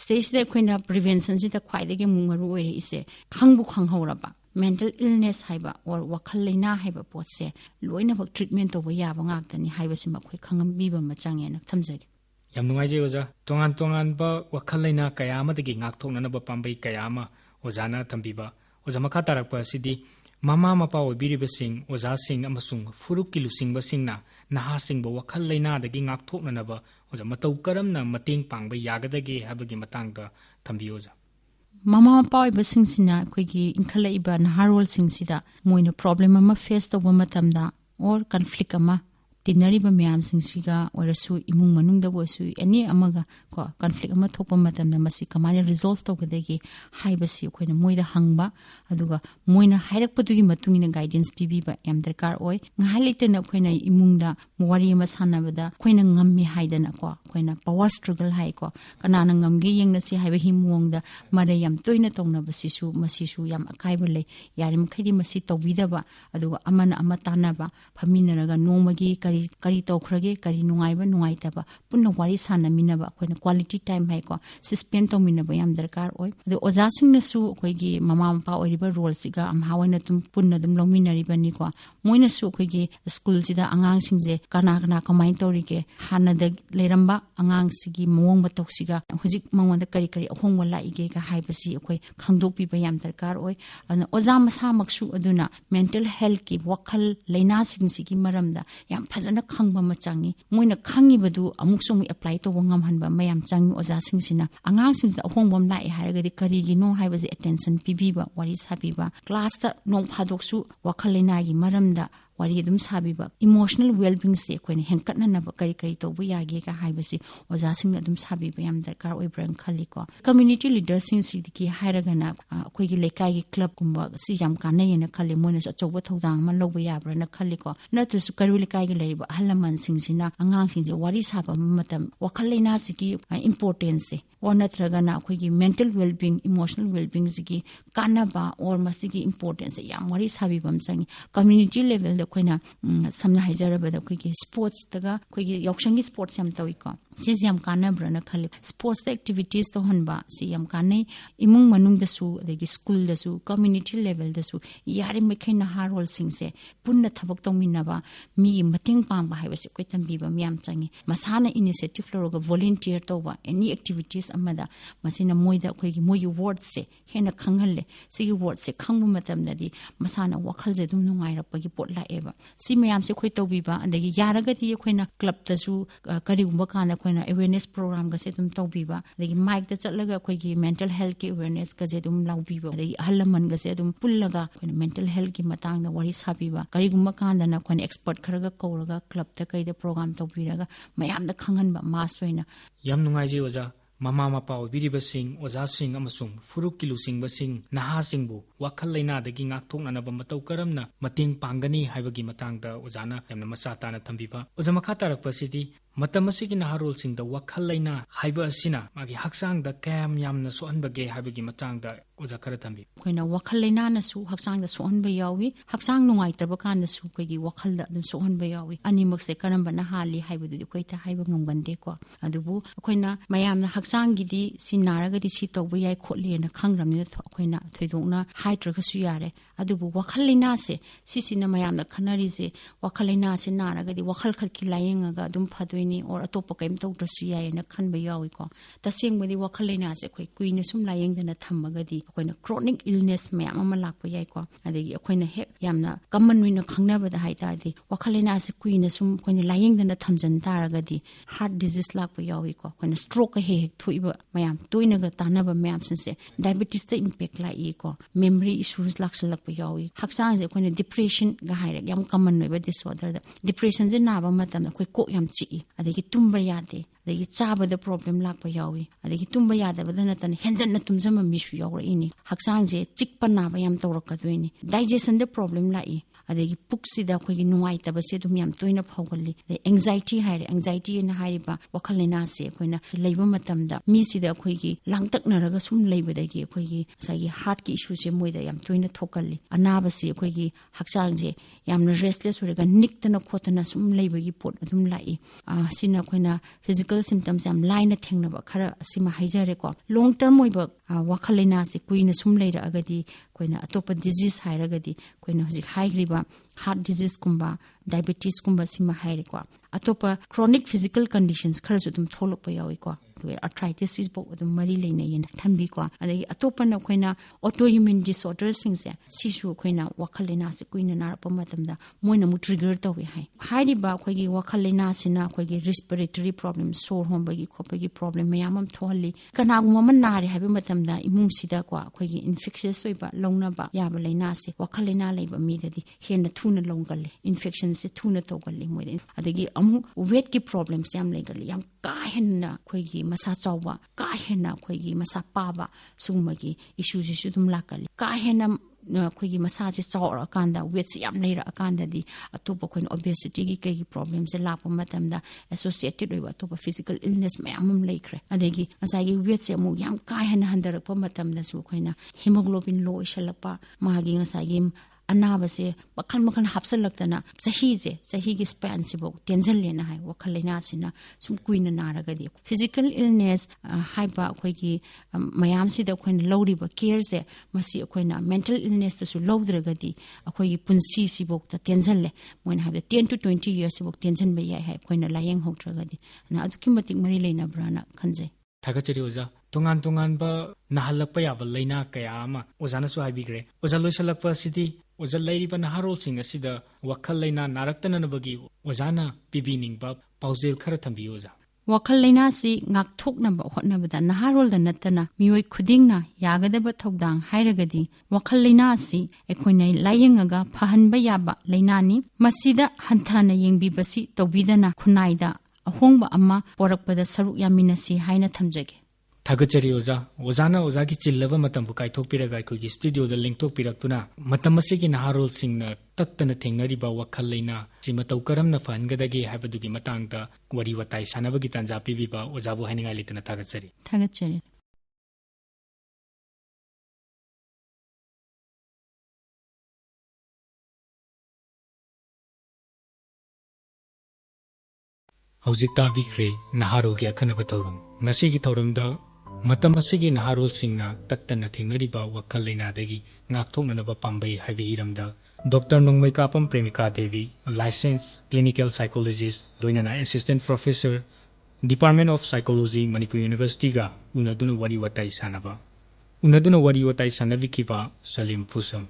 stage de khoina prevention sita khwaidagi mungaru oire ise khangbu khanghauraba mental illness haiba or wakhal-laina haiba potse loina bak treatment to ya ba ngaktani haiba sima khoi khangam biba ma changi na thamjagi yam nungai je oja tongan ba wakhal-laina kaya ama dagi ngakthoknaba pambei kaya ama ojana thambiba oja makha tarakpa sidi mama mapa obiriba sing oja sing amasung furuk ki lusingba singna naha singba wakhal-laina dagi ngakthoknaba oja matau karamna mating pangba yagadagi habagi matangda thambi oja mama mapa oiba singsina khoigi inkhalaiba naharol singsida moina problem ama face tawba matamda or conflict ama thengnariba mayam singsiga orasu imung manungda bosu ani amaga ko conflict ama thokpa matamda masi kamana resolve tawgadagi haibasi khoina moida hangba aduga moina hairakpadugi matungina guidance pibiba yam darkar oi ngahalitena khoina imungda wari ama sanabada khoina ngammi haidana ko khoina power struggle hai ko kanana ngamge yengna si haiba himuongda mare yam toina tongna basisu masisu yam akaiba le yarim khidi masi tawbidaba aduga amana ama tanaba phaminaraga nomagi kari tawkhrage kari nungai taba punna wari sanaminaba khoina quality time hai ko suspend tawminaba yam darkar oi adu oja singna su khoigi mama mapa oriba role siga am hawaina tum punna dum lominari bani ko moina su khoigi school sida angang singje kana kamai torike hana da leramba angang sigi mawong batausiga hujik mangonda kari ahongwa laige ka haibasi khoi khangdokpi ba yam darkar oi ana oja masa maksu aduna mental health ki wakhal laina singsigi maramda yam phajana khangba machangi moina khangi badu amuk sumi apply to wangam hanba mayam changi oja singsina angang singda ahongbam lai haragadi kari gi no haibasi attention pibiba wari sabiba class ta nong phadoksu wakhal laina gi maramda wari dum sabiba emotional well-being se khoina hengkatna na kari to bu yage ka haibasi oja singna dum sabiba yam darkar oi brang khali ko community leaders sing sidiki hairaga na khoi gi lekai gi club kumba si yam kanai na khali moina achoba thodang ma lobu yabra na khali ko natru su karu lekai gi leiba halaman singsina angang singje wari saba matam wakhal-laina sigi importance se or natraga na khoi gi mental well-being emotional well-being sigi kanaba or masigi importance yam wari sabibam changi community level khoina samna haijarabada khoigi sports taga khoigi yakshangi sports yam tawiko sis yam kanabra na khali sports activities to hanba si yam kanai imung manung da su adegi school da su community level da su yari mekhin naharol singse punna thabak tongminaba mi mating pangba haibase koi tambiba myam changi masana initiative loroga volunteer toba any activities amada masina moida khoigi moyi ward se hena khanghalle sigi ward se khangbu matamdadi masana wakhal je dum nungai rapagi pot la eba si mayam se khoi tawbiba adegi yaragati khoina club da su karigumba kana khoina awareness program ga se dum tawbiba adegi mic da chatlaga khoigi mental health ki awareness ga je dum lawbiba adegi halaman ga se dum pullaga khoina mental health ki matang da wari sabiba karigumba kana na khoina expert kharaga kauraga club ta kai da program tawbiraga mayam da khanganba mas hoina yam nungai je oja mama mapa obiriba sing oja sing amasung furuk kilu singba sing naha singbu wakhal-laina dagi ngakthoknaba matau karamna mating pangani haibagi matangda ojana yamna masa tana thambiba oja makha tarakpa sidi matam asigi Naharolsingda wakhal-laina haiba asina magi haksangda kayam yamna sohanbage haibagi matangda oja khara thambi khoina wakhal-laina na su haksangda sohanba yawi haksang nungai tarba kan su khoigi wakhalda dum sohanba yawi animak se karamba na hali haibadu khoita haiba ngomgande ko adubu khoina mayamna haksang gidi sinaragadi si tawba yai khotle na khangramni khoina thoidongna haitraga su yare adubu wakhal-laina se sisina mayamna khanari se wakhal-laina se naragadi wakhal khalki layenga ga dum phadoi ꯇꯧꯗꯣꯏꯅꯤ ꯑꯣꯔ ꯑꯇꯣꯞꯄ ꯀꯩꯝ ꯇꯧꯗ꯭ꯔꯁꯨ ꯌꯥꯏꯅ ꯈꯟꯕ ꯌꯥꯎꯏꯀꯣ ꯇꯁꯦꯡꯕꯗꯤ ꯋꯥꯈꯜ ꯂꯩꯅꯥꯁꯦ ꯑꯩꯈꯣꯏ ꯀꯨꯏꯅ ꯁꯨꯝ ꯂꯥꯌꯦꯡꯗꯅ ꯊꯝꯃꯒꯗꯤ ꯑꯩꯈꯣꯏꯅ ꯀ꯭ꯔꯣꯅꯤꯛ ꯏꯜꯅꯦꯁ ꯃꯌꯥꯝ ꯑꯃ ꯂꯥꯛꯄ ꯌꯥꯏꯀꯣ ꯑꯗꯒꯤ ꯑꯩꯈꯣꯏꯅ ꯍꯦꯛ ꯌꯥꯝꯅ ꯀꯃꯟ ꯑꯣꯏꯅ ꯈꯪꯅꯕꯗ ꯍꯥꯏꯇꯥꯔꯗꯤ ꯋꯥꯈꯜ ꯂꯩꯅꯥꯁꯦ ꯀꯨꯏꯅ ꯁꯨꯝ ꯑꯩꯈꯣꯏꯅ ꯂꯥꯌꯦꯡꯗꯅ ꯊꯝꯖꯟ ꯇꯥꯔꯒꯗꯤ ꯍꯥꯔꯠ ꯗꯤꯖꯤꯁ ꯂꯥꯛꯄ ꯌꯥꯎꯏꯀꯣ ꯑꯩꯈꯣꯏꯅ ꯁ꯭ꯇ꯭ꯔꯣꯛꯀ ꯍꯦꯛ ꯊꯣꯛꯏꯕ ꯃꯌꯥꯝ ꯇꯣꯏꯅꯒ ꯇꯥꯟꯅꯕ ꯃꯌꯥꯝꯁꯤꯡꯁꯦ ꯗꯥꯏꯕꯦꯇꯤꯁꯇ ꯏꯝꯄꯦꯛ ꯂꯥꯛꯏꯀꯣ ꯃꯦꯃꯣꯔꯤ ꯏꯁꯨꯁ ꯂꯥꯛꯁꯜꯂꯛꯄ ꯌꯥꯎꯏ ꯍꯛꯆꯥꯡꯁꯦ ꯑꯩꯈꯣꯏꯅ ꯗꯤꯄ꯭ꯔꯦꯁꯟꯒ ꯍꯥꯏꯔꯒ ꯌꯥꯝ ꯀꯃꯟ ꯑꯣꯏꯕ ꯗꯤꯁꯑꯣꯔꯗꯔꯗ ꯗꯤꯄ꯭ꯔꯦꯁꯟꯁꯦ ꯅꯥꯕ ꯃꯇꯝꯗ ꯑꯩꯈꯣꯏ ꯀꯣꯛ ꯌꯥꯝ ꯆꯤꯛꯏ ꯑꯗꯒꯤ ꯇꯨꯝꯕ ꯌꯥꯗꯦ ꯑꯗꯒꯤ ꯆꯥꯕꯗ ꯄ꯭ꯔꯣꯕ꯭ꯂꯦꯝ ꯂꯥꯛꯄ ꯌꯥꯎꯏ ꯑꯗꯒꯤ ꯇꯨꯝꯕ ꯌꯥꯗꯕꯗ ꯅꯠꯇꯅ ꯍꯦꯟꯖꯟꯅ ꯇꯨꯝꯖꯟꯕ ꯃꯤꯁꯨ ꯌꯥꯎꯔꯛꯏꯅꯤ ꯍꯛꯆꯥꯡꯁꯦ ꯆꯤꯛꯄ ꯅꯥꯕ ꯌꯥꯝ ꯇꯧꯔꯛꯀꯗꯣꯏꯅꯤ ꯗꯥꯏꯖꯦꯁꯟꯗ ꯄ꯭ꯔꯣꯕ꯭ꯂꯦꯝ ꯂꯥꯛꯏ ꯑꯗꯒꯤ ꯄꯨꯛꯁꯤꯗ ꯑꯩꯈꯣꯏꯒꯤ ꯅꯨꯡꯉꯥꯏꯇꯕꯁꯦ ꯑꯗꯨꯝ ꯌꯥꯝ ꯇꯣꯏꯅ ꯐꯥꯎꯒꯜꯂꯤ ꯑꯗꯩ ꯑꯦꯡꯖꯥꯏꯇꯤ ꯍꯥꯏꯔꯦ ꯑꯦꯡꯖꯥꯏꯇꯤ ꯑꯅ ꯍꯥꯏꯔꯤꯕ ꯋꯥꯈꯜ ꯂꯩꯅꯥꯁꯦ ꯑꯩꯈꯣꯏꯅ ꯂꯩꯕ ꯃꯇꯝꯗ ꯃꯤꯁꯤꯗ ꯑꯩꯈꯣꯏꯒꯤ ꯂꯥꯡꯇꯛꯅꯔꯒ ꯁꯨꯝ ꯂꯩꯕꯗꯒꯤ ꯑꯩꯈꯣꯏꯒꯤ ꯉꯁꯥꯏꯒꯤ ꯍꯥꯔꯠꯀꯤ ꯏꯁꯨꯁꯦ ꯃꯣꯏꯗ ꯌꯥꯝ ꯇꯣꯏꯅ ꯊꯣꯛꯀꯜꯂꯤ ꯑꯅꯥꯕꯁꯤ ꯑꯩꯈꯣꯏꯒꯤ ꯍꯛꯆꯥꯡꯁꯦ ꯌꯥꯝꯅ ꯔꯦꯁꯂꯦꯁ ꯑꯣꯏꯔꯒ ꯅꯤꯛꯇꯅ ꯈꯣꯠꯇꯅ ꯁꯨꯝ ꯂꯩꯕꯒꯤ ꯄꯣꯠ ꯑꯗꯨꯝ ꯂꯥꯛꯏ ꯁꯤꯅ ꯑꯩꯈꯣꯏꯅ ꯐꯤꯖꯤꯀꯦꯜ ꯁꯤꯝꯇꯝꯁ ꯌꯥꯝ ꯂꯥꯏꯅ ꯊꯦꯡꯅꯕ ꯈꯔ ꯑꯁꯤꯃ ꯍꯥꯏꯖꯔꯦꯀꯣ ꯂꯣꯡ ꯇꯔꯝ ꯑꯣꯏꯕ ꯋꯥꯈꯜ ꯂꯩꯅꯥꯁꯤ ꯀꯨꯏꯅ ꯁꯨꯝ ꯂꯩꯔꯛꯑꯒꯗꯤ ꯑꯩꯈꯣꯏꯅ ꯑꯇꯣꯞꯄ ꯗꯤꯖꯤꯁ ꯍꯥꯏꯔꯒꯗꯤ ꯑꯩꯈꯣꯅ ꯍꯧꯖꯤꯛ ꯍꯥꯏꯈ꯭ꯔꯤꯕ ꯍꯥꯔꯠ ꯗꯤꯖꯤꯁꯀꯨꯝꯕ ꯗꯥꯏꯕꯦꯇꯤꯁꯀꯨꯝꯕ ꯁꯤꯃ ꯍꯥꯏꯔꯦꯀꯣ ꯑꯇꯣꯞꯄ ꯀ꯭ꯔꯣꯅꯤꯛ ꯐꯤꯖꯤꯀꯦꯜ ꯀꯟꯗꯤꯁꯟꯁ ꯈꯔꯁꯨ ꯑꯗꯨꯝ ꯊꯣꯛꯂꯛꯄ ꯌꯥꯎꯏꯀꯣ ꯑꯗꯨꯒ ꯑꯥꯔꯊ꯭ꯔꯥꯏꯇꯤꯁ ꯁꯤꯐꯥꯎ ꯑꯗꯨꯝ ꯃꯔꯤ ꯂꯩꯅꯩꯌꯦꯅ ꯊꯝꯕꯤꯀꯣ ꯑꯗꯒꯤ ꯑꯇꯣꯞꯄꯅ ꯑꯩꯈꯣꯏꯅ ꯑꯣꯇꯣ ꯏꯝꯃ꯭ꯌꯨꯟ ꯗꯤꯁꯑꯣꯔꯗꯔꯁꯤꯡꯁꯦ ꯁꯤꯁꯨ ꯑꯩꯈꯣꯏꯅ ꯋꯥꯈꯜ ꯂꯩꯅꯥꯁꯤ ꯀꯨꯏꯅ ꯅꯥꯔꯛꯄ ꯃꯇꯝꯗ ꯃꯣꯏꯅ ꯑꯃꯨꯛ ꯇ꯭ꯔꯤꯒꯔ ꯇꯧꯏ ꯍꯥꯏ ꯍꯥꯏꯔꯤꯕ ꯑꯩꯈꯣꯏꯒꯤ ꯋꯥꯈꯜ ꯂꯩꯅꯥꯁꯤꯅ ꯑꯩꯈꯣꯏꯒꯤ ꯔꯦꯁꯄꯤꯔꯦꯇꯔꯤ ꯄ꯭ꯔꯣꯕ꯭ꯂꯦꯝ ꯁꯣꯔ ꯍꯣꯟꯕꯒꯤ ꯈꯣꯠꯄꯒꯤ ꯄ꯭ꯔꯣꯕ꯭ꯂꯦꯝ ꯃꯌꯥꯝ ꯑꯃ ꯊꯣꯛꯍꯜꯂꯤ ꯀꯅꯥꯒꯨꯝꯕ ꯑꯃ ꯅꯥꯔꯦ ꯍꯥꯏꯕ ꯃꯇꯝꯗ ꯏꯃꯨꯡꯁꯤꯗꯀꯣ ꯑꯩꯈꯣꯏꯒꯤ ꯏꯟꯐꯦꯛꯁꯤꯌꯁ ꯑꯣꯏꯕ ꯂꯧꯅꯕ ꯌꯥꯕ ꯂꯩꯅꯥꯁꯦ ꯋꯥꯈꯜ ꯂꯩꯅꯥ ꯂꯩꯕ ꯃꯤꯗꯗꯤ ꯍꯦꯟꯅ ꯊꯨꯅ ꯂꯧꯒꯜꯂꯤ ꯏꯟꯐꯦꯛꯁꯟꯁꯦ ꯊꯨꯅ ꯇꯧꯒꯜꯂꯤ ꯃꯣꯏꯗ ꯑꯗꯒꯤ ꯑꯃꯨꯛ ꯋꯦꯠꯀꯤ ꯄ꯭ꯔꯣꯕ꯭ꯂꯦꯝꯁꯦ ꯌꯥꯝ ꯂꯩꯒꯜꯂꯤ ꯌꯥꯝ ꯀꯥ ꯍꯦꯟꯅ ꯑꯩꯈꯣꯏꯒꯤ ꯃꯁꯥ ꯆꯥꯎꯕ ꯀꯥ ꯍꯦꯟꯅ ꯑꯩꯈꯣꯏꯒꯤ ꯃꯁꯥ ꯄꯥꯕ ꯁꯤꯒꯨꯝꯕꯒꯤ ꯏꯁꯨꯁꯤꯁꯨ ꯑꯗꯨꯝ ꯂꯥꯛꯀꯜꯂꯤ ꯀꯥ ꯍꯦꯟꯅ ꯑꯩꯈꯣꯏꯒꯤ ꯃꯁꯥꯁꯦ ꯆꯥꯎꯔꯛꯑꯀꯥꯟꯗ ꯋꯦꯠꯁꯦ ꯌꯥꯝ ꯂꯩꯔꯛꯑꯀꯥꯟꯗꯗꯤ ꯑꯇꯣꯞꯄ ꯑꯩꯈꯣꯏꯅ ꯑꯣꯕꯦꯁꯤꯇꯤꯒꯤ ꯀꯩꯒꯤ ꯄ꯭ꯔꯣꯕ꯭ꯂꯦꯝꯁꯦ ꯂꯥꯛꯄ ꯃꯇꯝꯗ ꯑꯦꯁꯣꯁꯤꯌꯦꯇꯦꯠ ꯑꯣꯏꯕ ꯑꯇꯣꯞꯄ ꯐꯤꯖꯤꯀꯦꯜ ꯏꯜꯅꯦꯁ ꯃꯌꯥꯝ ꯑꯃ ꯂꯩꯈ꯭ꯔꯦ ꯑꯗꯒꯤ ꯉꯁꯥꯏꯒꯤ ꯋꯦꯠꯁꯦ ꯑꯃꯨꯛ ꯌꯥꯝ ꯀꯥ ꯍꯦꯟꯅ ꯍꯟꯊꯔꯛꯄ ꯃꯇꯝꯗꯁꯨ ꯑꯩꯈꯣꯏꯅ ꯍꯤꯃꯣꯒ꯭ꯂꯣꯕꯤꯟ ꯂꯣ ꯑꯣꯏꯁꯜꯂꯛꯄ ꯃꯥꯒꯤ ꯉꯁꯥꯏꯒꯤ ꯑꯅꯥꯕꯁꯦ ꯃꯈꯜ ꯃꯈꯜ ꯍꯥꯞꯆꯜꯂꯛꯇꯅ ꯆꯍꯤꯒꯤ ꯁ꯭ꯄꯦꯟꯁꯤꯐꯥꯎ ꯇꯦꯟꯁꯤꯜꯂꯦꯅ ꯍꯥꯏ ꯋꯥꯈꯜ ꯂꯩꯅꯥꯁꯤꯅ ꯁꯨꯝ ꯀꯨꯏꯅ ꯅꯥꯔꯒꯗꯤ ꯐꯤꯖꯤꯀꯦल ꯏꯜꯅꯦꯁ ꯍꯥꯏꯕ ꯑꯩꯈꯣꯏꯒꯤ ꯃꯌꯥꯝꯁꯤꯗ ꯑꯩꯈꯣꯏꯅ ꯂꯧꯔꯤꯕ ꯀꯦꯌꯔꯁꯦ ꯃꯁꯤ ꯑꯩꯈꯣꯏꯅ ꯃꯦꯟꯇꯦꯜ ꯏꯜꯅꯦꯁꯇꯁꯨ ꯂꯧꯗ꯭ꯔꯒꯗꯤ ꯑꯩꯈꯣꯏꯒꯤ ꯄꯨꯟꯁꯤꯁꯤꯐꯥꯎꯗ ꯇꯦꯟꯁꯤꯜꯂꯦ ꯃꯣꯏꯅ ꯍꯥꯏꯕꯗ 10 to 20 ꯌꯔꯁꯁꯤꯐꯥꯎ ꯇꯦꯟꯁꯤꯟꯕ ꯌꯥꯏ ꯍꯥꯏ ꯑꯩꯈꯣꯏꯅ ꯂꯥꯌꯦꯡꯍꯧꯗ꯭ꯔꯒꯗꯤ ꯑꯗꯨꯛꯀꯤ ꯃꯇꯤꯛ ꯃꯔꯤ ꯂꯩꯅꯕ꯭ꯔꯥꯅ ꯈꯟꯖꯩ ꯊꯥꯒꯠꯆꯔꯤ ꯑꯣꯖꯥ ꯇꯣꯉꯥꯟ ꯇꯣꯉꯥꯟꯕ ꯅꯥꯍꯜꯂꯛꯄ ꯌꯥꯕ ꯂꯩꯅꯥ ꯀꯌꯥ ꯑꯃ ꯑꯣꯖꯥꯅꯁꯨ ꯍꯥꯏꯕꯤꯈ꯭ꯔꯦ ꯑꯣꯖꯥ ꯂꯣꯏꯁꯤꯜꯂꯛꯄ ꯑꯁꯤꯗꯤ ꯑꯣꯖꯥ ꯂꯩꯔꯤꯕ ꯅꯍꯥꯔꯣꯜꯁꯤꯡ ꯑꯁꯤꯗ ꯋꯥꯈꯜ ꯂꯩꯅꯥ ꯅꯥꯔꯛꯇꯅꯕꯒꯤ ꯑꯣꯖꯥꯅ ꯄꯤꯕꯤꯅꯤꯡꯕ ꯄꯥꯎꯖꯦꯜ ꯈꯔ ꯊꯝꯕꯤꯌꯨ ꯑꯣꯖꯥ ꯋꯥꯈꯜ ꯂꯩꯅꯥꯁꯤ ꯉꯥꯛꯊꯣꯛꯅꯕ ꯍꯣꯠꯅꯕꯗ ꯅꯍꯥꯔꯣꯜꯗ ꯅꯠꯇꯅ ꯃꯤꯑꯣꯏ ꯈꯨꯗꯤꯡꯅ ꯌꯥꯒꯗꯕ ꯊꯧꯗꯥꯡ ꯍꯥꯏꯔꯒꯗꯤ ꯋꯥꯈꯜ ꯂꯩꯅꯥ ꯑꯁꯤ ꯑꯩꯈꯣꯏꯅ ꯂꯥꯌꯦꯡꯉꯒ ꯐꯍꯟꯕ ꯌꯥꯕ ꯂꯩꯅꯥꯅꯤ ꯃꯁꯤꯗ ꯍꯟꯊꯅ ꯌꯦꯡꯕꯤꯕꯁꯤ ꯇꯧꯕꯤꯗꯅ ꯈꯨꯟꯅꯥꯏꯗ ꯑꯍꯣꯡꯕ ꯑꯃ ꯄꯣꯔꯛꯄꯗ ꯁꯔꯨꯛ ꯌꯥꯃꯤꯟꯅꯁꯤ ꯍꯥꯏꯅ ꯊꯝꯖꯒꯦ ꯊꯥꯒꯠꯆꯔꯤ ꯑꯣꯖꯥ ꯑꯣꯖꯥꯅ ꯑꯣꯖꯥꯒꯤ ꯆꯤꯜꯂꯕ ꯃꯇꯝꯕꯨ ꯀꯥꯏꯊꯣꯛꯄꯤꯔꯒ ꯑꯩꯈꯣꯏꯒꯤ ꯁ꯭ꯇꯨꯗꯤꯑꯣꯗ ꯂꯦꯡꯊꯣꯛꯄꯤꯔꯛꯇꯨꯅ ꯃꯇꯝ ꯑꯁꯤꯒꯤ ꯅꯍꯥꯔꯣꯜꯁꯤꯡꯅ ꯇꯠꯇꯅ ꯊꯦꯡꯅꯔꯤꯕ ꯋꯥꯈꯜ ꯂꯩꯅꯥ ꯁꯤ ꯃꯇꯧ ꯀꯔꯝꯅ ꯐꯍꯟꯒꯗꯒꯦ ꯍꯥꯏꯕꯗꯨꯒꯤ ꯃꯇꯥꯡꯗ ꯋꯥꯔꯤ ꯋꯥꯇꯥꯏ ꯁꯥꯟꯅꯕꯒꯤ ꯇꯥꯟꯖꯥ ꯄꯤꯕꯤꯕ ꯑꯣꯖꯥꯕꯨ ꯍꯥꯏꯅꯤꯡꯉꯥꯏ ꯂꯩꯇꯅ ꯊꯥꯒꯠꯆꯔꯤ ꯍꯧꯖꯤꯛ ꯇꯥꯕꯤꯈ꯭ꯔꯦ ꯅꯍꯥꯔꯣꯜꯒꯤ ꯑꯈꯟꯅꯕ ꯊꯧꯔꯝ ꯉꯁꯤꯒꯤ ꯊꯧꯔꯝꯗ ꯃꯇꯝ ꯑꯁꯤꯒꯤ ꯅꯍꯥꯔꯣꯜꯁꯤꯡꯅ ꯇꯠꯇꯅ ꯊꯦꯡꯅꯔꯤꯕ ꯋꯥꯈꯜ ꯂꯩꯅꯥꯗꯒꯤ ꯉꯥꯛꯊꯣꯛꯅꯅꯕ ꯄꯥꯝꯕꯩ ꯍꯥꯏꯕꯒꯤ ꯍꯤꯔꯝꯗ doctor Nongmeikapam Premika Devi licence clinical psychologist ꯂꯣꯏꯅꯅ assistant professor department of psychology Manipur ꯌꯨꯅꯤꯚꯔꯁꯤꯇꯤꯒ ꯎꯅꯗꯨꯅ ꯋꯥꯔꯤ ꯋꯥꯇꯥꯏ ꯁꯥꯟꯅꯕꯤꯈꯤꯕ ꯁꯂꯤꯝ ꯐꯨꯁꯝ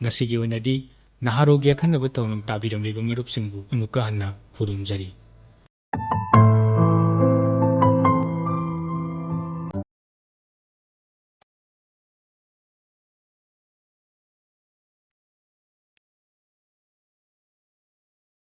ꯉꯁꯤꯒꯤ ꯑꯣꯏꯅꯗꯤ ꯅꯍꯥꯔꯣꯜꯒꯤ ꯑꯈꯟꯅꯕ ꯊꯧꯔꯝ ꯇꯥꯕꯤꯔꯝꯂꯤꯕ ꯃꯔꯨꯞꯁꯤꯡꯕꯨ ꯑꯃꯨꯛꯀ ꯍꯟꯅ ꯈꯨꯔꯨꯝꯖꯔꯤ